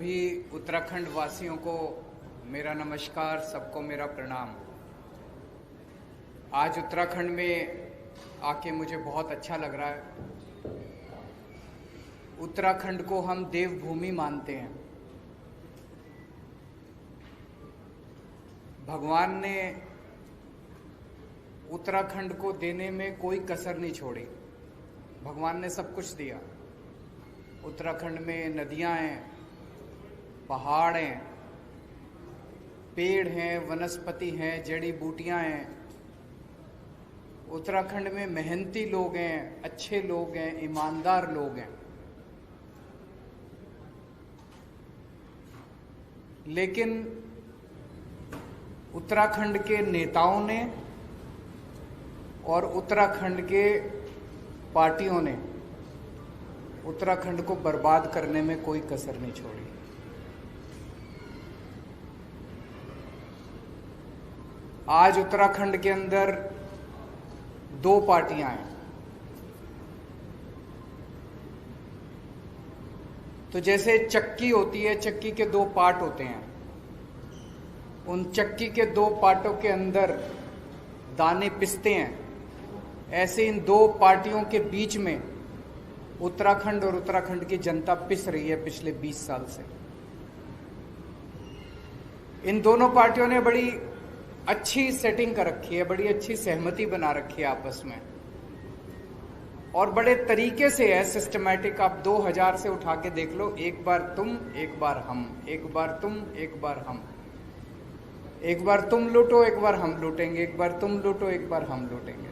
सभी उत्तराखंड वासियों को मेरा नमस्कार, सबको मेरा प्रणाम। आज उत्तराखंड में आके मुझे बहुत अच्छा लग रहा है। उत्तराखंड को हम देवभूमि मानते हैं। भगवान ने उत्तराखंड को देने में कोई कसर नहीं छोड़ी। भगवान ने सब कुछ दिया। उत्तराखंड में नदियां हैं, पहाड़ हैं, पेड़ हैं, वनस्पति हैं, जड़ी बूटियां हैं। उत्तराखंड में मेहनती लोग हैं, अच्छे लोग हैं, ईमानदार लोग हैं। लेकिन उत्तराखंड के नेताओं ने और उत्तराखंड के पार्टियों ने उत्तराखंड को बर्बाद करने में कोई कसर नहीं छोड़ी। आज उत्तराखंड के अंदर दो पार्टियां हैं। तो जैसे चक्की होती है, चक्की के दो पार्ट होते हैं। उन चक्की के दो पार्टों के अंदर दाने पिसते हैं। ऐसे इन दो पार्टियों के बीच में उत्तराखंड और उत्तराखंड की जनता पिस रही है पिछले 20 साल से। इन दोनों पार्टियों ने बड़ी अच्छी सेटिंग कर रखी है, बड़ी अच्छी सहमति बना रखी है आपस में, और बड़े तरीके से है, सिस्टमैटिक। आप 2000 से उठा के देख लो, एक बार तुम, एक बार हम, एक बार तुम, एक बार हम, एक बार तुम लूटो, एक बार हम लूटेंगे, एक बार तुम लूटो, एक बार हम लूटेंगे।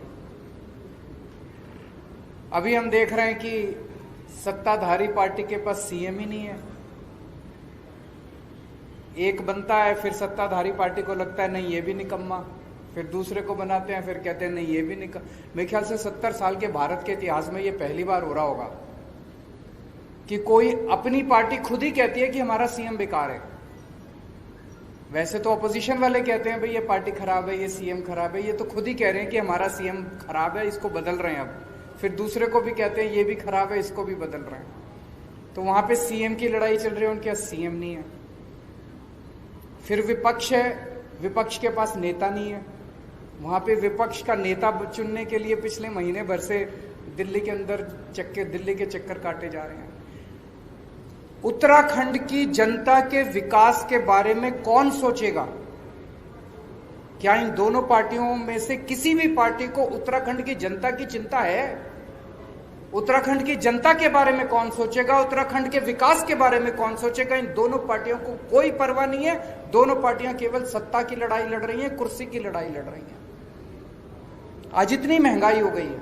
अभी हम देख रहे हैं कि सत्ताधारी पार्टी के पास सीएम ही नहीं है। एक बनता है, फिर सत्ताधारी पार्टी को लगता है नहीं ये भी निकम्मा, फिर दूसरे को बनाते हैं, फिर कहते हैं नहीं ये भी निकम्मा। मेरे ख्याल से 70 साल के भारत के इतिहास में ये पहली बार हो रहा होगा कि कोई अपनी पार्टी खुद ही कहती है कि हमारा सीएम बेकार है। वैसे तो अपोजिशन वाले कहते हैं भाई ये पार्टी खराब है, ये सीएम खराब है। ये तो खुद ही कह रहे हैं कि हमारा सीएम खराब है, इसको बदल रहे हैं। अब फिर दूसरे को भी कहते हैं ये भी खराब है, इसको भी बदल रहे हैं। तो वहां पे सीएम की लड़ाई चल रही है, उनके पास सीएम नहीं है। फिर विपक्ष है, विपक्ष के पास नेता नहीं है। वहां पे विपक्ष का नेता चुनने के लिए पिछले महीने भर से दिल्ली के अंदर दिल्ली के चक्कर काटे जा रहे हैं। उत्तराखंड की जनता के विकास के बारे में कौन सोचेगा? क्या इन दोनों पार्टियों में से किसी भी पार्टी को उत्तराखंड की जनता की चिंता है? उत्तराखंड की जनता के बारे में कौन सोचेगा? उत्तराखंड के विकास के बारे में कौन सोचेगा? इन दोनों पार्टियों को कोई परवाह नहीं है। दोनों पार्टियां केवल सत्ता की लड़ाई लड़ रही हैं, कुर्सी की लड़ाई लड़ रही हैं। आज इतनी महंगाई हो गई है,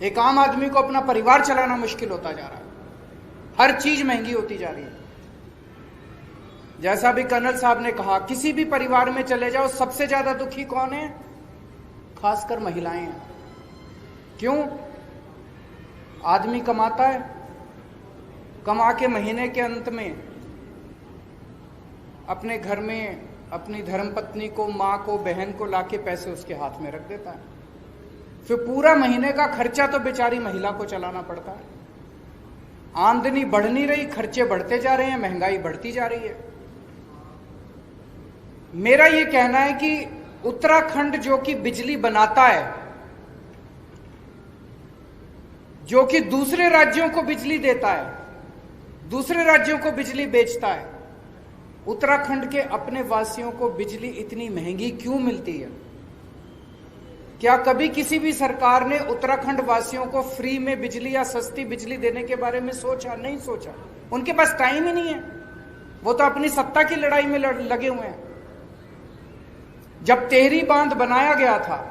एक आम आदमी को अपना परिवार चलाना मुश्किल होता जा रहा है। हर चीज महंगी होती जा रही है। जैसा भी कर्नल साहब ने कहा, किसी भी परिवार में चले जाओ, सबसे ज्यादा दुखी कौन है? खासकर महिलाएं हैं। क्यों? आदमी कमाता है, कमा के महीने के अंत में अपने घर में अपनी धर्मपत्नी को, मां को, बहन को लाके पैसे उसके हाथ में रख देता है। फिर पूरा महीने का खर्चा तो बेचारी महिला को चलाना पड़ता है। आमदनी बढ़ नहीं रही, खर्चे बढ़ते जा रहे हैं, महंगाई बढ़ती जा रही है। मेरा यह कहना है कि उत्तराखंड जो कि बिजली बनाता है, जो कि दूसरे राज्यों को बिजली देता है, दूसरे राज्यों को बिजली बेचता है, उत्तराखंड के अपने वासियों को बिजली इतनी महंगी क्यों मिलती है? क्या कभी किसी भी सरकार ने उत्तराखंड वासियों को फ्री में बिजली या सस्ती बिजली देने के बारे में सोचा? नहीं सोचा। उनके पास टाइम ही नहीं है। वो तो अपनी सत्ता की लड़ाई में लगे हुए हैं। जब टेहरी बांध बनाया गया था,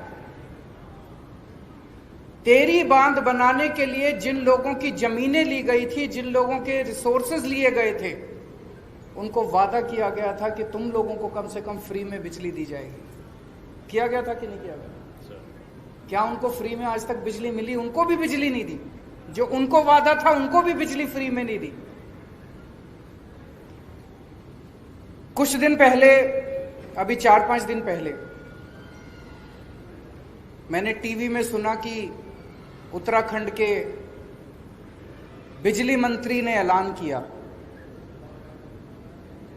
टेहरी बांध बनाने के लिए जिन लोगों की जमीनें ली गई थी, जिन लोगों के रिसोर्सेज लिए गए थे, उनको वादा किया गया था कि तुम लोगों को कम से कम फ्री में बिजली दी जाएगी। किया गया था कि नहीं किया गया? क्या उनको फ्री में आज तक बिजली मिली? उनको भी बिजली नहीं दी। जो उनको वादा था, उनको भी बिजली फ्री में नहीं दी। कुछ दिन पहले, अभी 4-5 दिन पहले मैंने टीवी में सुना कि उत्तराखंड के बिजली मंत्री ने ऐलान किया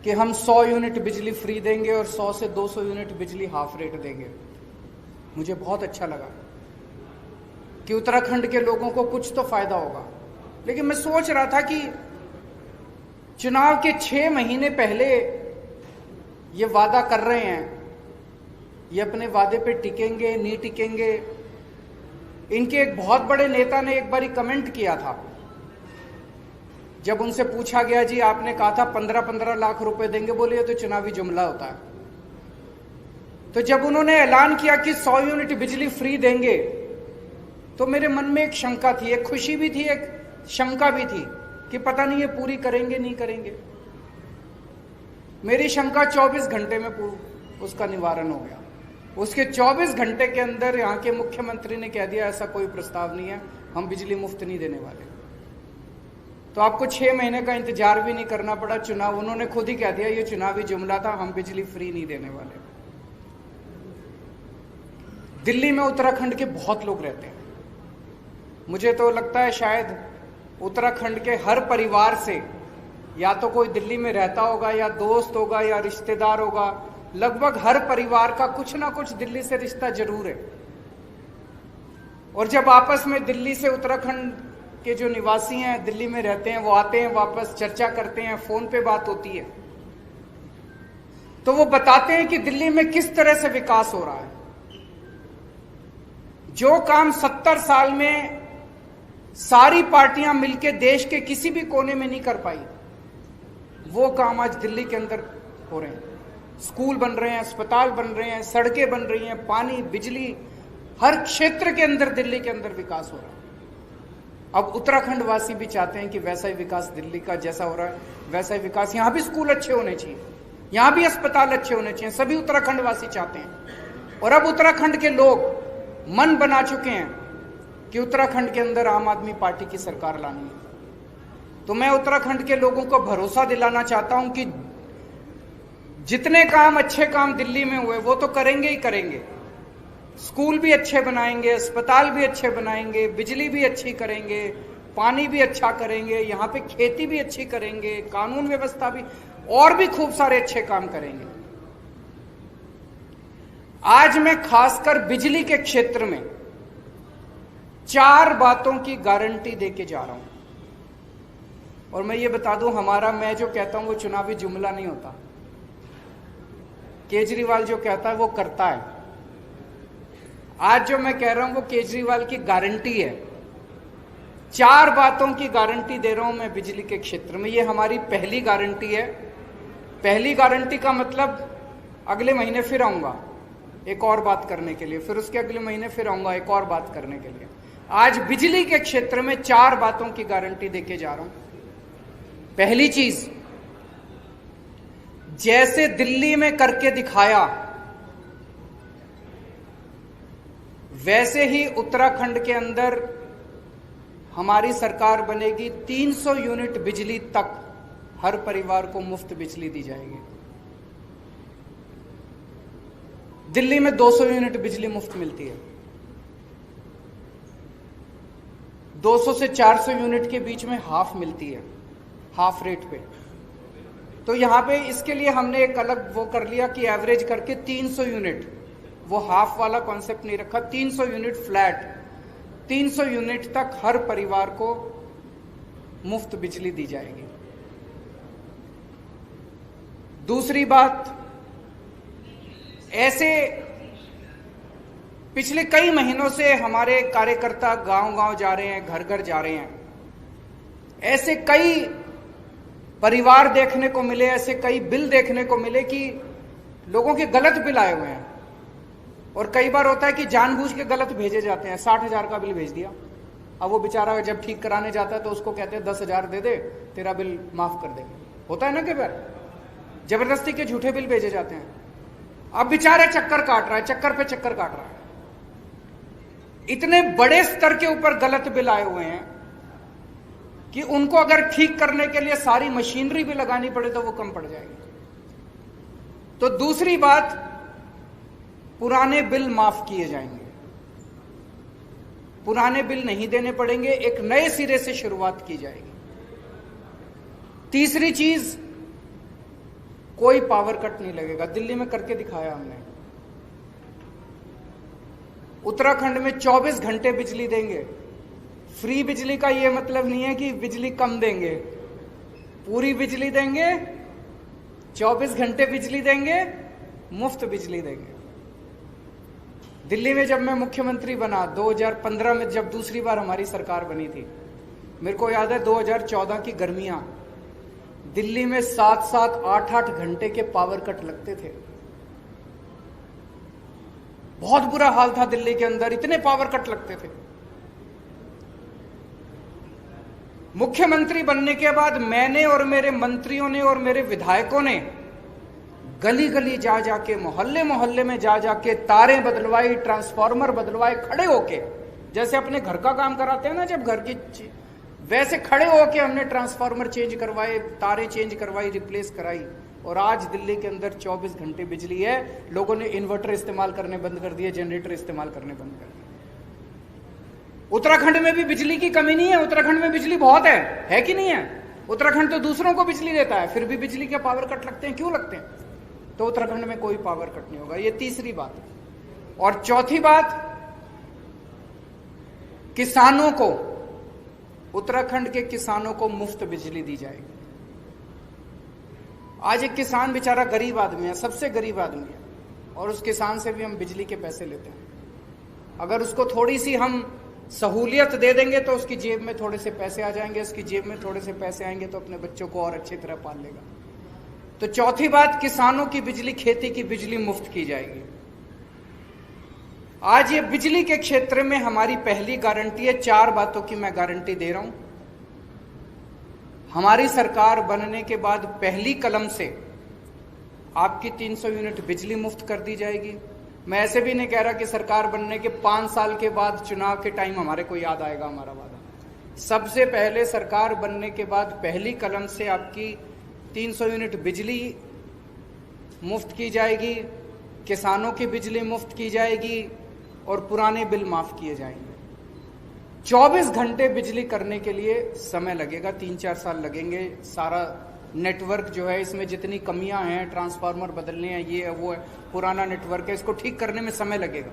कि हम 100 यूनिट बिजली फ्री देंगे और 100 से 200 यूनिट बिजली हाफ रेट देंगे। मुझे बहुत अच्छा लगा कि उत्तराखंड के लोगों को कुछ तो फायदा होगा। लेकिन मैं सोच रहा था कि चुनाव के 6 महीने पहले ये वादा कर रहे हैं, ये अपने वादे पे टिकेंगे नहीं टिकेंगे। इनके एक बहुत बड़े नेता ने एक बारी कमेंट किया था, जब उनसे पूछा गया जी आपने कहा था 15-15 लाख रुपए देंगे, बोले तो चुनावी जुमला होता है। तो जब उन्होंने ऐलान किया कि 100 यूनिट बिजली फ्री देंगे, तो मेरे मन में एक शंका थी, एक खुशी भी थी, एक शंका भी थी कि पता नहीं ये पूरी करेंगे नहीं करेंगे। मेरी शंका 24 घंटे में उसका निवारण हो गया। उसके 24 घंटे के अंदर यहाँ के मुख्यमंत्री ने कह दिया ऐसा कोई प्रस्ताव नहीं है, हम बिजली मुफ्त नहीं देने वाले। तो आपको 6 महीने का इंतजार भी नहीं करना पड़ा। चुनाव उन्होंने खुद ही कह दिया ये चुनावी जुमला था, हम बिजली फ्री नहीं देने वाले। दिल्ली में उत्तराखंड के बहुत लोग रहते हैं। मुझे तो लगता है शायद उत्तराखंड के हर परिवार से या तो कोई दिल्ली में रहता होगा, या दोस्त होगा, या रिश्तेदार होगा। लगभग हर परिवार का कुछ ना कुछ दिल्ली से रिश्ता जरूर है। और जब आपस में दिल्ली से उत्तराखंड के जो निवासी हैं, दिल्ली में रहते हैं, वो आते हैं वापस, चर्चा करते हैं, फोन पे बात होती है, तो वो बताते हैं कि दिल्ली में किस तरह से विकास हो रहा है। जो काम 70 साल में सारी पार्टियां मिलकर देश के किसी भी कोने में नहीं कर पाई, वो काम आज दिल्ली के अंदर हो रहे हैं। स्कूल बन रहे हैं, अस्पताल बन रहे हैं, सड़कें बन रही हैं, पानी, बिजली, हर क्षेत्र के अंदर दिल्ली के अंदर विकास हो रहा है। अब उत्तराखंड वासी भी चाहते हैं कि वैसा ही विकास दिल्ली का जैसा हो रहा है वैसा ही विकास, यहां भी स्कूल अच्छे होने चाहिए, यहां भी अस्पताल अच्छे होने चाहिए, सभी उत्तराखंड वासी चाहते हैं। और अब उत्तराखंड के लोग मन बना चुके हैं कि उत्तराखंड के अंदर आम आदमी पार्टी की सरकार लानी है। तो मैं उत्तराखंड के लोगों को भरोसा दिलाना चाहता हूं कि जितने काम, अच्छे काम दिल्ली में हुए वो तो करेंगे ही करेंगे। स्कूल भी अच्छे बनाएंगे, अस्पताल भी अच्छे बनाएंगे, बिजली भी अच्छी करेंगे, पानी भी अच्छा करेंगे, यहाँ पे खेती भी अच्छी करेंगे, कानून व्यवस्था भी, और भी खूब सारे अच्छे काम करेंगे। आज मैं खासकर बिजली के क्षेत्र में 4 बातों की गारंटी देके जा रहा हूं। और मैं ये बता दूं, हमारा, मैं जो कहता हूं वो चुनावी जुमला नहीं होता। केजरीवाल जो कहता है वो करता है। आज जो मैं कह रहा हूं वो केजरीवाल की गारंटी है। 4 बातों की गारंटी दे रहा हूं मैं बिजली के क्षेत्र में। ये हमारी पहली गारंटी है। पहली गारंटी का मतलब अगले महीने फिर आऊंगा एक और बात करने के लिए, फिर उसके अगले महीने फिर आऊंगा एक और बात करने के लिए। आज बिजली के क्षेत्र में 4 बातों की गारंटी देके जा रहा हूं। पहली चीज, जैसे दिल्ली में करके दिखाया वैसे ही उत्तराखंड के अंदर हमारी सरकार बनेगी। 300 यूनिट बिजली तक हर परिवार को मुफ्त बिजली दी जाएगी। दिल्ली में 200 यूनिट बिजली मुफ्त मिलती है, 200 से 400 यूनिट के बीच में हाफ मिलती है, हाफ रेट पे। तो यहां पे इसके लिए हमने एक अलग वो कर लिया कि एवरेज करके 300 यूनिट, वो हाफ वाला कॉन्सेप्ट नहीं रखा, 300 यूनिट फ्लैट, 300 यूनिट तक हर परिवार को मुफ्त बिजली दी जाएगी। दूसरी बात, ऐसे पिछले कई महीनों से हमारे कार्यकर्ता गांव-गांव जा रहे हैं, घर घर जा रहे हैं। ऐसे कई परिवार देखने को मिले, ऐसे कई बिल देखने को मिले कि लोगों के गलत बिल आए हुए हैं। और कई बार होता है कि जानबूझ के गलत भेजे जाते हैं। 60,000 का बिल भेज दिया, अब वो बेचारा जब ठीक कराने जाता है तो उसको कहते हैं 10,000 दे दे, तेरा बिल माफ कर देंगे। होता है ना, कई बार जबरदस्ती के झूठे बिल भेजे जाते हैं। अब बेचारा चक्कर काट रहा है, चक्कर पे चक्कर काट रहा है। इतने बड़े स्तर के ऊपर गलत बिल आए हुए हैं कि उनको अगर ठीक करने के लिए सारी मशीनरी भी लगानी पड़े तो वो कम पड़ जाएगी। तो दूसरी बात, पुराने बिल माफ किए जाएंगे, पुराने बिल नहीं देने पड़ेंगे, एक नए सिरे से शुरुआत की जाएगी। तीसरी चीज, कोई पावर कट नहीं लगेगा। दिल्ली में करके दिखाया हमने। उत्तराखंड में 24 घंटे बिजली देंगे। फ्री बिजली का यह मतलब नहीं है कि बिजली कम देंगे, पूरी बिजली देंगे, 24 घंटे बिजली देंगे, मुफ्त बिजली देंगे। दिल्ली में जब मैं मुख्यमंत्री बना 2015 में, जब दूसरी बार हमारी सरकार बनी थी, मेरे को याद है 2014 की गर्मियां, दिल्ली में 7-7, 8-8 घंटे के पावर कट लगते थे। बहुत बुरा हाल था दिल्ली के अंदर, इतने पावर कट लगते थे। मुख्यमंत्री बनने के बाद मैंने और मेरे मंत्रियों ने और मेरे विधायकों ने गली गली जा जाके, मोहल्ले मोहल्ले में जा जाके तारें बदलवाई, ट्रांसफार्मर बदलवाए, खड़े होके, जैसे अपने घर का काम कराते हैं ना जब घर की, वैसे खड़े होके हमने ट्रांसफार्मर चेंज करवाए, तारें चेंज करवाई, रिप्लेस कराई। और आज दिल्ली के अंदर 24 घंटे बिजली है। लोगों ने इन्वर्टर इस्तेमाल करने बंद कर दिए, जनरेटर इस्तेमाल करने बंद कर दिए। उत्तराखंड में भी बिजली की कमी नहीं है, उत्तराखंड में बिजली बहुत है कि नहीं है? उत्तराखंड तो दूसरों को बिजली देता है, फिर भी बिजली के पावर कट लगते हैं, क्यों लगते हैं? तो उत्तराखंड में कोई पावर कट नहीं होगा। ये तीसरी बात। और चौथी बात, किसानों को, उत्तराखंड के किसानों को मुफ्त बिजली दी जाएगी। आज एक किसान बेचारा गरीब आदमी है, सबसे गरीब आदमी है, और उस किसान से भी हम बिजली के पैसे लेते हैं। अगर उसको थोड़ी सी हम सहूलियत दे देंगे तो उसकी जेब में थोड़े से पैसे आ जाएंगे, उसकी जेब में थोड़े से पैसे आएंगे तो अपने बच्चों को और अच्छी तरह पाल लेगा। तो चौथी बात, किसानों की बिजली, खेती की बिजली मुफ्त की जाएगी। आज ये बिजली के क्षेत्र में हमारी पहली गारंटी है। 4 बातों की मैं गारंटी दे रहा हूं। हमारी सरकार बनने के बाद पहली कलम से आपकी 300 यूनिट बिजली मुफ्त कर दी जाएगी। मैं ऐसे भी नहीं कह रहा कि सरकार बनने के 5 साल के बाद चुनाव के टाइम हमारे को याद आएगा हमारा वादा। सबसे पहले सरकार बनने के बाद पहली कलम से आपकी 300 यूनिट बिजली मुफ्त की जाएगी, किसानों की बिजली मुफ्त की जाएगी और पुराने बिल माफ किए जाएंगे। 24 घंटे बिजली करने के लिए समय लगेगा, 3-4 साल लगेंगे। सारा नेटवर्क जो है, इसमें जितनी कमियां हैं, ट्रांसफार्मर बदलने हैं, ये है वो है, पुराना नेटवर्क है, इसको ठीक करने में समय लगेगा।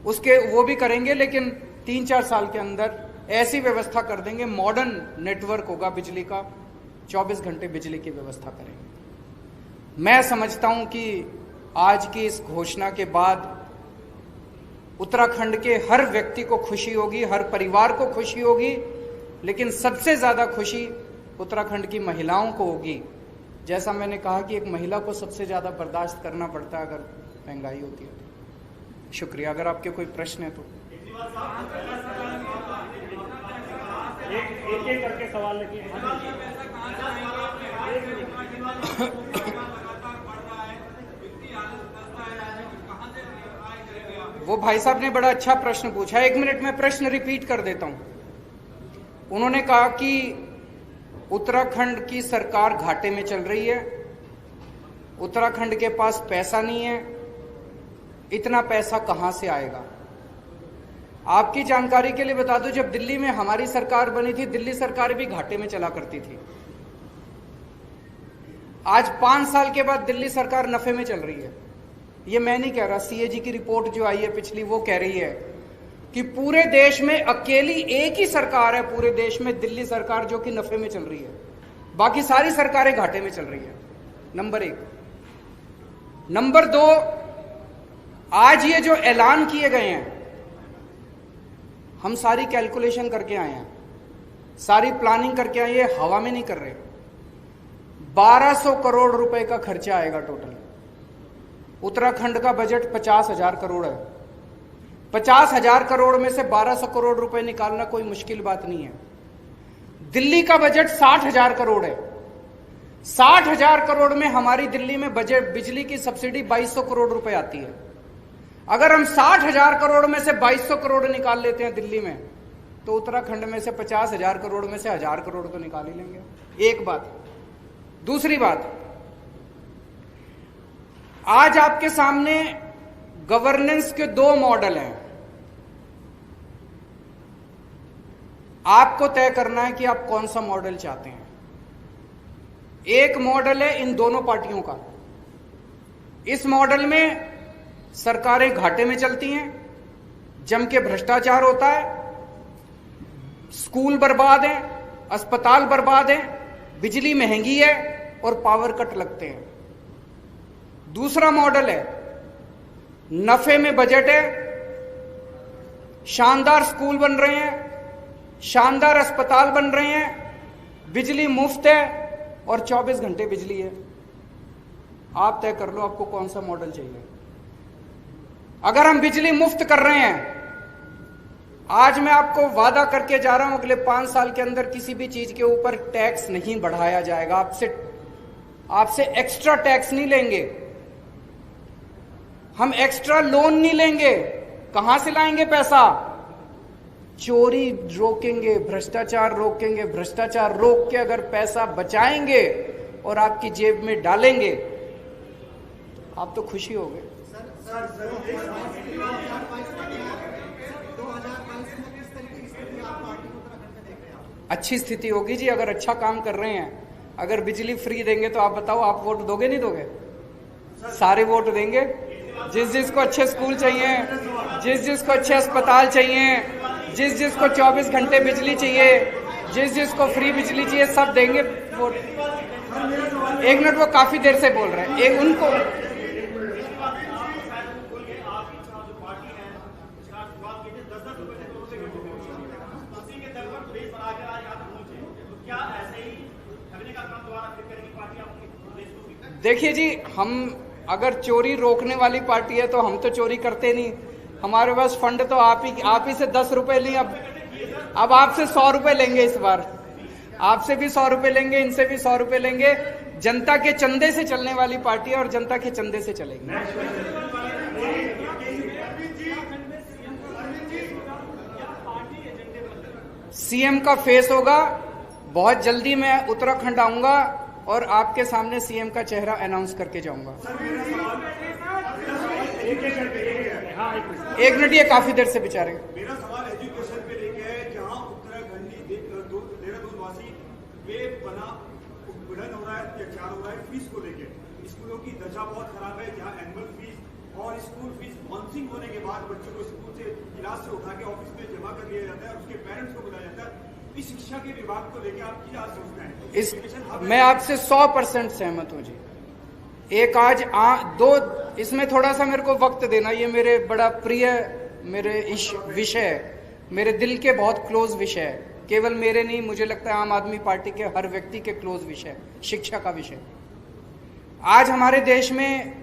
उसके वो भी करेंगे, लेकिन 3-4 साल के अंदर ऐसी व्यवस्था कर देंगे, मॉडर्न नेटवर्क होगा बिजली का, 24 घंटे बिजली की व्यवस्था करेंगे। मैं समझता हूं कि आज की इस घोषणा के बाद उत्तराखंड के हर व्यक्ति को खुशी होगी, हर परिवार को खुशी होगी, लेकिन सबसे ज्यादा खुशी उत्तराखंड की महिलाओं को होगी। जैसा मैंने कहा कि एक महिला को सबसे ज्यादा बर्दाश्त करना पड़ता है अगर महंगाई होती है। शुक्रिया। अगर आपके कोई प्रश्न है तो एक करके सवाल लिखिए। वो भाई साहब ने बड़ा अच्छा प्रश्न पूछा। 1 मिनट में प्रश्न रिपीट कर देता हूं। उन्होंने कहा कि उत्तराखंड की सरकार घाटे में चल रही है, उत्तराखंड के पास पैसा नहीं है, इतना पैसा कहां से आएगा? आपकी जानकारी के लिए बता दूं, जब दिल्ली में हमारी सरकार बनी थी, दिल्ली सरकार भी घाटे में चला करती थी। आज 5 साल के बाद दिल्ली सरकार नफे में चल रही है। ये मैं नहीं कह रहा, सीएजी की रिपोर्ट जो आई है पिछली, वो कह रही है कि पूरे देश में अकेली एक ही सरकार है पूरे देश में, दिल्ली सरकार, जो कि नफे में चल रही है, बाकी सारी सरकारें घाटे में चल रही है। नंबर 1। नंबर 2, आज ये जो ऐलान किए गए हैं, हम सारी कैलकुलेशन करके आए हैं, सारी प्लानिंग करके आए, ये हवा में नहीं कर रहे। 1200 करोड़ रुपए का खर्चा आएगा टोटल। उत्तराखंड का बजट 50,000 करोड़ है। 50,000 करोड़ में से 1200 करोड़ रुपए निकालना कोई मुश्किल बात नहीं है। दिल्ली का बजट 60,000 करोड़ है। 60,000 करोड़ में हमारी दिल्ली में बजट बिजली की सब्सिडी 2200 करोड़ रुपए आती है। अगर हम 60,000 करोड़ में से 2200 करोड़ निकाल लेते हैं दिल्ली में, तो उत्तराखंड में से 50,000 करोड़ में से 1000 करोड़ तो निकाल ही लेंगे। एक बात। दूसरी बात, आज आपके सामने गवर्नेंस के 2 मॉडल हैं। आपको तय करना है कि आप कौन सा मॉडल चाहते हैं। एक मॉडल है इन दोनों पार्टियों का, इस मॉडल में सरकारें घाटे में चलती हैं, जम के भ्रष्टाचार होता है, स्कूल बर्बाद हैं, अस्पताल बर्बाद हैं, बिजली महंगी है और पावर कट लगते हैं। दूसरा मॉडल है नफे में बजट है, शानदार स्कूल बन रहे हैं, शानदार अस्पताल बन रहे हैं, बिजली मुफ्त है और 24 घंटे बिजली है। आप तय कर लो आपको कौन सा मॉडल चाहिए। अगर हम बिजली मुफ्त कर रहे हैं, आज मैं आपको वादा करके जा रहा हूं अगले 5 साल के अंदर किसी भी चीज के ऊपर टैक्स नहीं बढ़ाया जाएगा। आपसे एक्स्ट्रा टैक्स नहीं लेंगे, हम एक्स्ट्रा लोन नहीं लेंगे। कहां से लाएंगे पैसा? चोरी रोकेंगे, भ्रष्टाचार रोकेंगे, भ्रष्टाचार रोक के अगर पैसा बचाएंगे और आपकी जेब में डालेंगे, आप तो खुशी हो गए। अच्छी स्थिति होगी जी, अगर अच्छा काम कर रहे हैं। अगर बिजली फ्री देंगे तो आप बताओ, आप वोट दोगे नहीं दोगे? सारे वोट देंगे। जिस जिसको अच्छे स्कूल चाहिए, जिस जिसको अच्छे अस्पताल चाहिए, जिस जिसको 24 घंटे बिजली चाहिए, जिस जिसको फ्री बिजली चाहिए, सब देंगे वोट। एक मिनट, वो काफी देर से बोल रहे हैं। एक उनको देखिए जी, हम अगर चोरी रोकने वाली पार्टी है तो हम तो चोरी करते नहीं। हमारे पास फंड तो आप ही से 10 रुपए लिए, अब आपसे 100 रुपए लेंगे। इस बार आपसे भी 100 रुपए लेंगे, इनसे भी 100 रुपए लेंगे। जनता के चंदे से चलने वाली पार्टी है और जनता के चंदे से चलेगी। सीएम का फेस होगा, बहुत जल्दी मैं उत्तराखंड आऊंगा और आपके सामने सीएम का चेहरा अनाउंस करके जाऊंगा। एक मिनट, ये काफी देर से बेचारे। मेरा सवाल एजुकेशन पे लेके है, जहां उत्तराखंडी देहरादून वासी बेपना उत्पीड़न हो रहा है, अत्याचार हो रहा है फीस को लेके। स्कूलों की दशा बहुत खराब है, जहां एनुअल फीस और स्कूल फीस बाउंसिंग होने के बाद बच्चों को स्कूल से क्लास से उठा के ऑफिस में जमा कर दिया जाता है और उसके पेरेंट्स को बुलाया जाता है। इस शिक्षा के विभाग को लेकर आप क्या सोचते हैं? मैं आपसे 100% सहमत हूं जी। एक आज दो, इसमें थोड़ा सा मेरे को वक्त देना। ये मेरे बड़ा प्रिय मेरे विषय है, मेरे दिल के बहुत क्लोज विषय है। केवल मेरे नहीं, मुझे लगता है आम आदमी पार्टी के हर व्यक्ति के क्लोज विषय, शिक्षा का विषय। आज हमारे देश में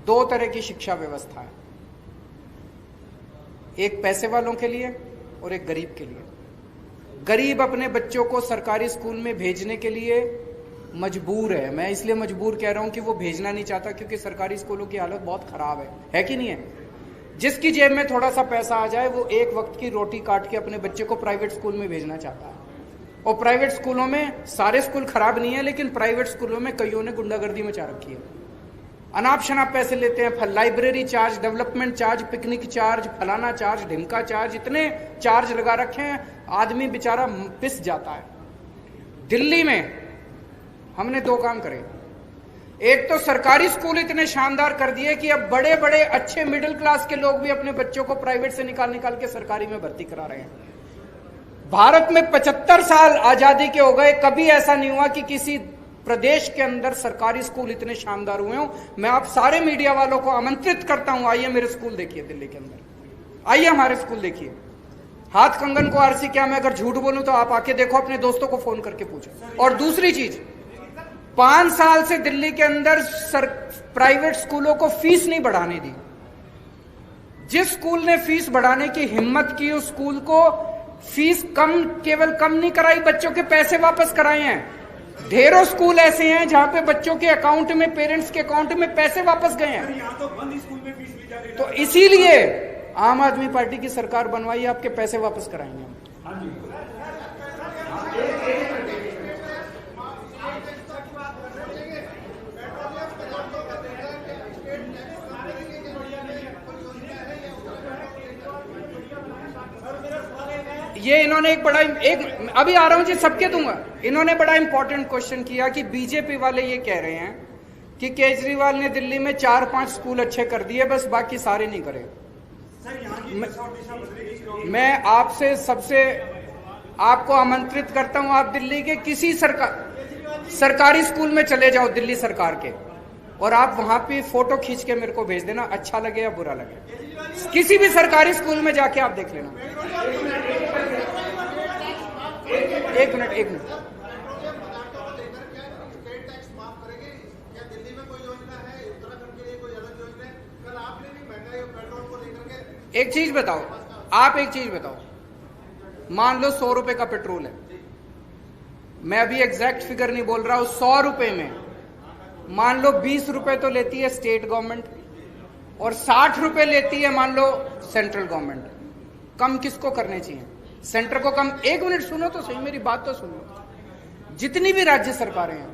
2 तरह की शिक्षा व्यवस्था है, एक पैसे वालों के लिए और एक गरीब के लिए। गरीब अपने बच्चों को सरकारी स्कूल में भेजने के लिए मजबूर है। मैं इसलिए मजबूर कह रहा हूं कि वो भेजना नहीं चाहता, क्योंकि सरकारी स्कूलों की हालत बहुत खराब है कि नहीं है? जिसकी जेब में थोड़ा सा पैसा आ जाए, वो एक वक्त की रोटी काट के अपने बच्चे को प्राइवेट स्कूल में भेजना चाहता है। और प्राइवेट स्कूलों में, सारे स्कूल खराब नहीं है, लेकिन प्राइवेट स्कूलों में कईयों ने गुंडागर्दी मचा रखी है। अनाप शनाप पैसे लेते हैं, library charge, development charge, picnic charge, फलाना चार्ज, ढिमका चार्ज, इतने चार्ज लगा रखे हैं, आदमी बेचारा पिस जाता है। दिल्ली में हमने 2 काम करे। एक तो सरकारी स्कूल इतने शानदार कर दिए कि अब बड़े बड़े अच्छे मिडिल क्लास के लोग भी अपने बच्चों को प्राइवेट से निकाल के सरकारी में भर्ती करा रहे हैं। भारत में 75 साल आजादी के हो गए, कभी ऐसा नहीं हुआ कि किसी प्रदेश के अंदर सरकारी स्कूल इतने शानदार हुए हो। मैं आप सारे मीडिया वालों को आमंत्रित करता हूं, आइए मेरे स्कूल देखिए दिल्ली के अंदर, आइए हमारे स्कूल देखिए। हाथ कंगन को आरसी क्या, मैं अगर झूठ बोलूं तो आप आके देखो, अपने दोस्तों को फोन करके पूछो। और दूसरी चीज, 5 साल से दिल्ली के अंदर प्राइवेट स्कूलों को फीस नहीं बढ़ाने दी। जिस स्कूल ने फीस बढ़ाने की हिम्मत की, उस स्कूल को फीस केवल कम नहीं कराई, बच्चों के पैसे वापस कराए हैं। ढेरों स्कूल ऐसे हैं जहां पे बच्चों के अकाउंट में, पेरेंट्स के अकाउंट में पैसे वापस गए हैं। यहाँ तो बंद स्कूल में फीस ली जा रही है। तो इसीलिए आम आदमी पार्टी की सरकार बनवाई, आपके पैसे वापस कराएंगे हम। ये इन्होंने एक अभी आ रहा हूं जी, सबके दूंगा। इन्होंने बड़ा इंपॉर्टेंट क्वेश्चन किया कि बीजेपी वाले ये कह रहे हैं कि केजरीवाल ने दिल्ली में 4-5 स्कूल अच्छे कर दिए, बस बाकी सारे नहीं करे। सर यहाँ की दिशा और दिशा बदलेगी। मैं आपसे सबसे आपको आमंत्रित करता हूं, आप दिल्ली के किसी सरकारी स्कूल में चले जाओ दिल्ली सरकार के, और आप वहां पे फोटो खींच के मेरे को भेज देना, अच्छा लगे या बुरा लगे। किसी भी सरकारी स्कूल में जाके आप देख लेना। एक मिनट। एक चीज बताओ, आप एक चीज बताओ, मान लो 100 रुपए का पेट्रोल है, मैं अभी एग्जैक्ट फिगर नहीं बोल रहा हूं, 100 रुपए में मान लो 20 रुपए तो लेती है स्टेट गवर्नमेंट और 60 रुपए लेती है मान लो सेंट्रल गवर्नमेंट। कम किसको करने चाहिए? सेंटर को कम। एक मिनट सुनो तो सही, मेरी बात तो सुनो। जितनी भी राज्य सरकारें हैं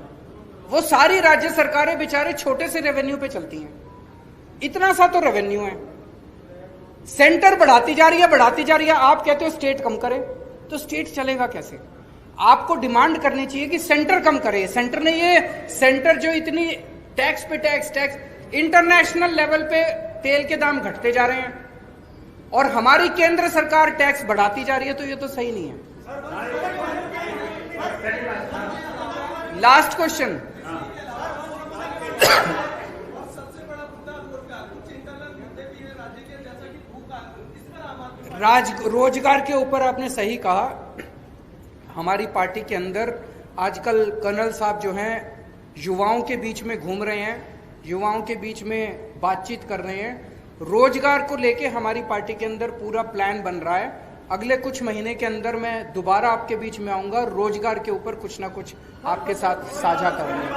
वो सारी राज्य सरकारें बेचारे छोटे से रेवेन्यू पे चलती हैं, इतना सा तो रेवेन्यू है, सेंटर बढ़ाती जा रही है, आप कहते हो स्टेट कम करे, तो स्टेट चलेगा कैसे? आपको डिमांड करनी चाहिए कि सेंटर कम करे। सेंटर ने सेंटर जो इतनी टैक्स पे टैक्स इंटरनेशनल लेवल पे तेल के दाम घटते जा रहे हैं और हमारी केंद्र सरकार टैक्स बढ़ाती जा रही है, तो ये तो सही नहीं है। लास्ट क्वेश्चन, रोजगार के ऊपर आपने सही कहा। हमारी पार्टी के अंदर आजकल कर्नल साहब जो हैं युवाओं के बीच में घूम रहे हैं, युवाओं के बीच में बातचीत कर रहे हैं। रोजगार को लेके हमारी पार्टी के अंदर पूरा प्लान बन रहा है। अगले कुछ महीने के अंदर मैं दोबारा आपके बीच में आऊंगा और रोजगार के ऊपर कुछ ना कुछ आपके साथ साझा करूंगा।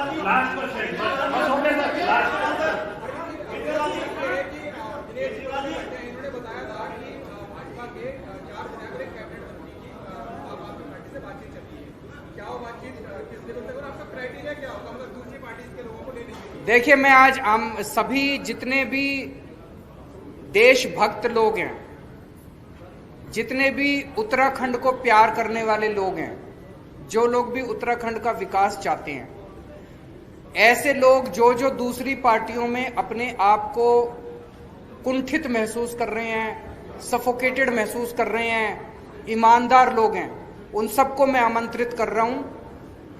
देखिए, मैं आज सभी जितने भी देशभक्त लोग हैं, जितने भी उत्तराखंड को प्यार करने वाले लोग हैं, जो लोग भी उत्तराखंड का विकास चाहते हैं, ऐसे लोग जो दूसरी पार्टियों में अपने आप को कुंठित महसूस कर रहे हैं, सफोकेटेड महसूस कर रहे हैं, ईमानदार लोग हैं, उन सबको मैं आमंत्रित कर रहा हूं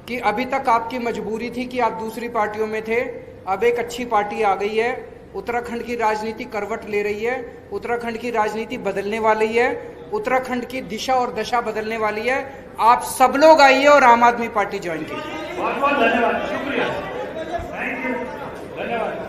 कि अभी तक आपकी मजबूरी थी कि आप दूसरी पार्टियों में थे, अब एक अच्छी पार्टी आ गई है, उत्तराखंड की राजनीति करवट ले रही है, उत्तराखंड की राजनीति बदलने वाली है, उत्तराखंड की दिशा और दशा बदलने वाली है। आप सब लोग आइए और आम आदमी पार्टी ज्वाइन कीजिए। बहुत बहुत धन्यवाद, शुक्रिया, थैंक यू, धन्यवाद।